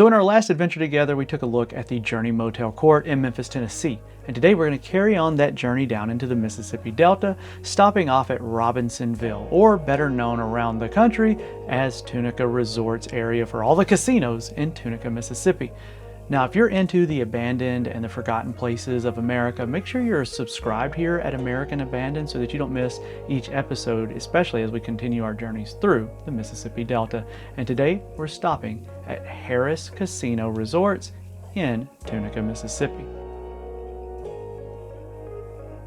So in our last adventure together, we took a look at the Journey Motel Court in Memphis, Tennessee. And today we're going to carry on that journey down into the Mississippi Delta, stopping off at Robinsonville, or better known around the country as Tunica Resorts area for all the casinos in Tunica, Mississippi. Now, if you're into the abandoned and the forgotten places of America, make sure you're subscribed here at American Abandoned so that you don't miss each episode, especially as we continue our journeys through the Mississippi Delta. And today we're stopping at Harrah Casino Resorts in Tunica, Mississippi.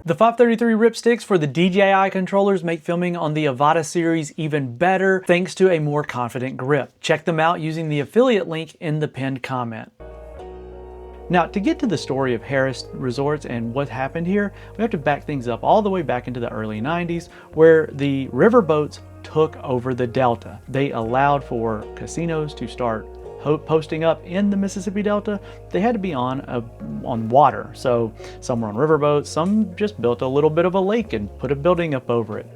The 533 ripsticks for the DJI controllers make filming on the Avata series even better thanks to a more confident grip. Check them out using the affiliate link in the pinned comment. Now, to get to the story of Harrah Resorts and what happened here, we have to back things up all the way back into the early 90s, where the riverboats took over the Delta. They allowed for casinos to start posting up in the Mississippi Delta. They had to be on water, so some were on riverboats, some just built a little bit of a lake and put a building up over it.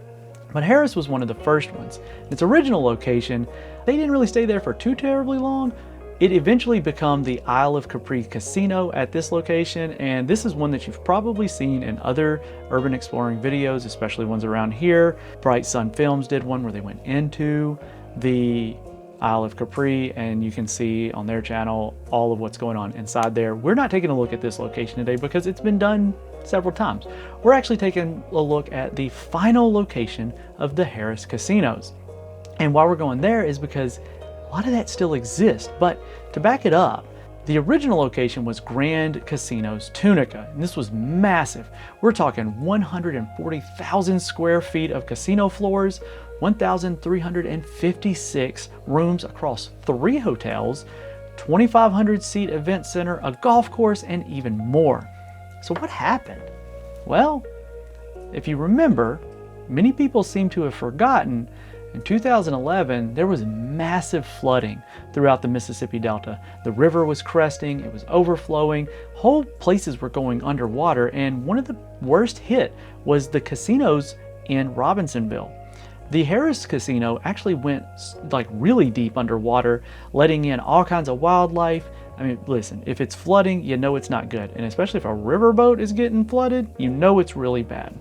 But Harrah was one of the first ones. Its original location, they didn't really stay there for too terribly long. It eventually became the Isle of Capri Casino at this location, and this is one that you've probably seen in other urban exploring videos, especially ones around here. Bright Sun Films did one where they went into the Isle of Capri, and you can see on their channel all of what's going on inside there. We're not taking a look at this location today because it's been done several times. We're actually taking a look at the final location of the Harrah casinos. And why we're going there is because a lot of that still exists, but to back it up, the original location was Grand Casinos Tunica, and this was massive. We're talking 140,000 square feet of casino floors, 1,356 rooms across 3 hotels, 2,500 seat event center, a golf course, and even more. So what happened? Well, if you remember, many people seem to have forgotten, in 2011, there was massive flooding throughout the Mississippi Delta. The river was cresting, it was overflowing, whole places were going underwater, and one of the worst hit was the casinos in Robinsonville. The Harrah Casino actually went like really deep underwater, letting in all kinds of wildlife. I mean, listen, if it's flooding, you know it's not good. And especially if a riverboat is getting flooded, you know it's really bad.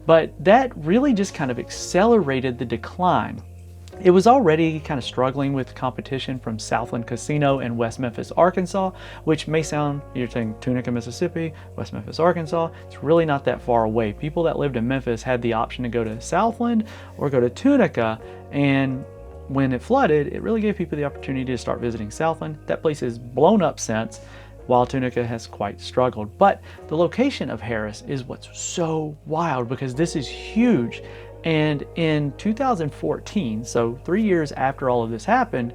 But that really just kind of accelerated the decline. It was already kind of struggling with competition from Southland Casino in West Memphis, Arkansas, which may sound, you're saying Tunica, Mississippi, West Memphis, Arkansas. It's really not that far away. People that lived in Memphis had the option to go to Southland or go to Tunica, and when it flooded, it really gave people the opportunity to start visiting Southland. That place has blown up since, while Tunica has quite struggled. But the location of Harrah is what's so wild because this is huge. And in 2014, so 3 years after all of this happened,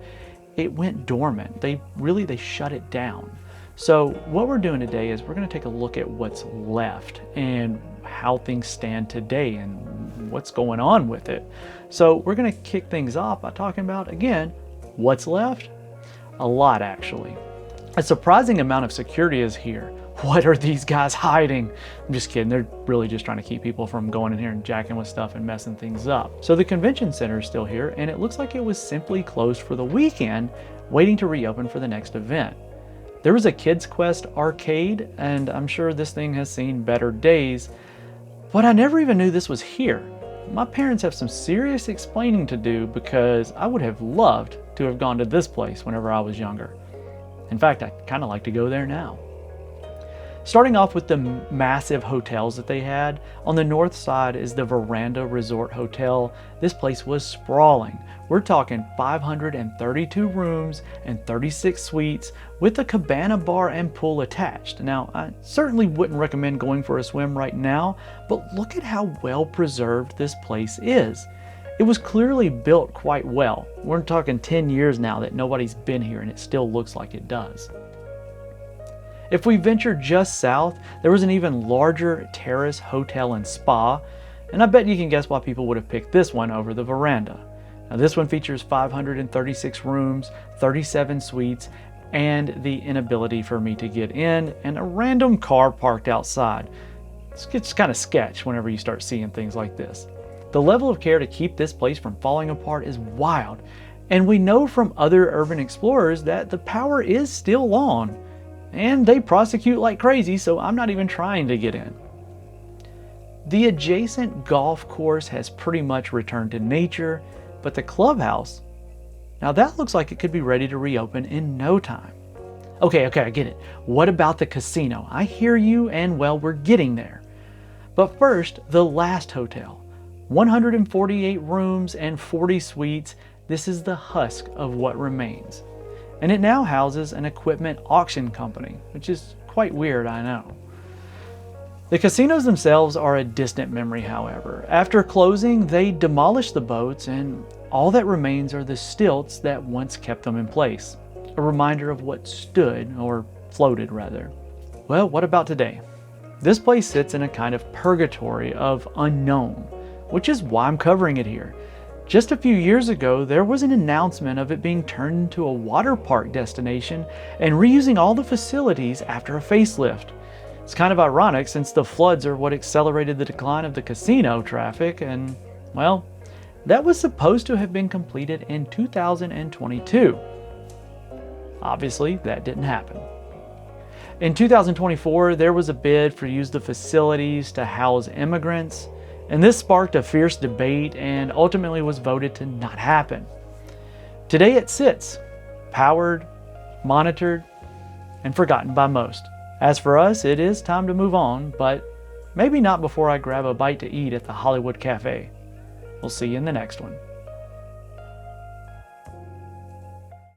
it went dormant. They shut it down. So what we're doing today is we're going to take a look at what's left and how things stand today and what's going on with it. So we're going to kick things off by talking about, again, what's left? A lot, actually. A surprising amount of security is here. What are these guys hiding? I'm just kidding. They're really just trying to keep people from going in here and jacking with stuff and messing things up. So the convention center is still here, and it looks like it was simply closed for the weekend, waiting to reopen for the next event. There was a Kids Quest arcade, and I'm sure this thing has seen better days, but I never even knew this was here. My parents have some serious explaining to do because I would have loved to have gone to this place whenever I was younger. In fact, I kind of like to go there now. Starting off with the massive hotels that they had, on the north side is the Veranda Resort Hotel. This place was sprawling. We're talking 532 rooms and 36 suites with a cabana bar and pool attached. Now, I certainly wouldn't recommend going for a swim right now, but look at how well preserved this place is. It was clearly built quite well. We're talking 10 years now that nobody's been here and it still looks like it does. If we venture just south, there was an even larger terrace hotel and spa, and I bet you can guess why people would have picked this one over the Veranda. Now this one features 536 rooms, 37 suites, and the inability for me to get in, and a random car parked outside. It's kind of sketch whenever you start seeing things like this. The level of care to keep this place from falling apart is wild, And we know from other urban explorers that the power is still on, and they prosecute like crazy, so I'm not even trying to get in. The adjacent golf course has pretty much returned to nature, but the clubhouse, now that looks like it could be ready to reopen in no time. Okay, I get it. What about the casino? I hear you, and well, we're getting there. But first, the last hotel. 148 rooms and 40 suites. This is the husk of what remains. And it now houses an equipment auction company, which is quite weird, I know. The casinos themselves are a distant memory, however. After closing, they demolished the boats, and all that remains are the stilts that once kept them in place. A reminder of what stood, or floated rather. Well, what about today? This place sits in a kind of purgatory of unknown, which is why I'm covering it here. Just a few years ago, there was an announcement of it being turned into a water park destination and reusing all the facilities after a facelift. It's kind of ironic since the floods are what accelerated the decline of the casino traffic, and well, that was supposed to have been completed in 2022. Obviously, that didn't happen. In 2024, there was a bid for use the facilities to house immigrants, and this sparked a fierce debate and ultimately was voted to not happen. Today it sits, powered, monitored, and forgotten by most. As for us, it is time to move on, but maybe not before I grab a bite to eat at the Hollywood Cafe. We'll see you in the next one.